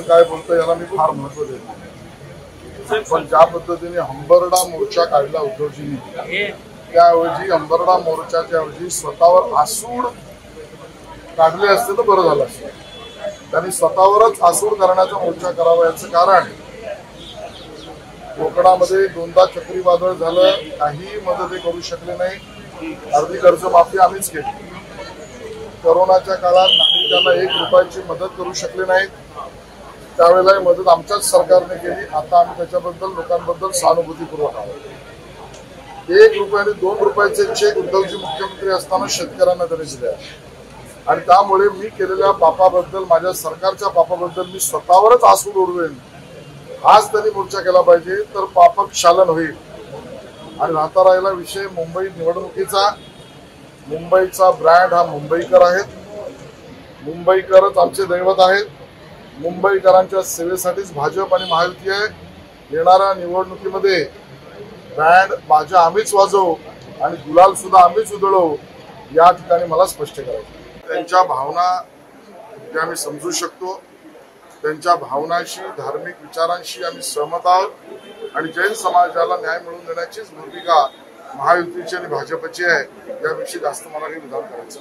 कोण काय बोलतो याला मी फार महत्व देतो, पण ज्या पद्धतीने हंबरडा मोर्चा काढला उद्धवजींनी, त्याऐवजी हंबरडा मोर्चाच्या ऐवजी स्वतःवर आसूड काढले असते तर बरं झालं असतं. त्यांनी स्वतःवरच आसूड करण्याचा मोर्चा करावा. याचं कारण कोकणामध्ये दोनदा चक्रीवादळ झालं, काही मदत करू शकले नाही. अर्धी कर्जमाफी आम्हीच केली. कोरोनाच्या काळात नागरिकांना 1 रुपयाची मदत करू शकले नाहीत, त्यावेळेला मदत आमच्याच सरकारने केली. आता आम्ही त्याच्याबद्दल लोकांबद्दल सहानुभूतीपूर्वक आहोत. 1 रुपया आणि 2 रुपयाचे चेक उद्धवजी मुख्यमंत्री असताना शेतकऱ्यांना त्यांनी दिले आहे. आणि त्यामुळे मी केलेल्या पापाबद्दल, माझ्या सरकारच्या पापाबद्दल मी स्वतःवरच आसूड ओढवेन. आज त्यांनी मोर्चा केला पाहिजे तर पापक्षालन होईल. आणि राहता राहिला विषय मुंबई निवडणुकीचा. मुंबईचा ब्रँड हा मुंबईकर आहेत. मुंबईकरच आमचे दैवत आहेत. मुंबईकरांच्या सेवेसाठीच भाजप आणि महायुती आहे. येणाऱ्या निवडणुकीमध्ये बँड बाजा आम्हीच वाजवू आणि गुलाल सुद्धा आम्हीच उधळू, या ठिकाणी मला स्पष्ट करायचं. त्यांच्या भावना त्या आम्ही समजू शकतो. त्यांच्या भावनांशी, धार्मिक विचारांशी आम्ही सहमत आहोत आणि जैन समाजाला न्याय मिळवून देण्याचीच भूमिका महायुतीची आणि भाजपची आहे. याविषयी जास्त मला काही विधान करायचं.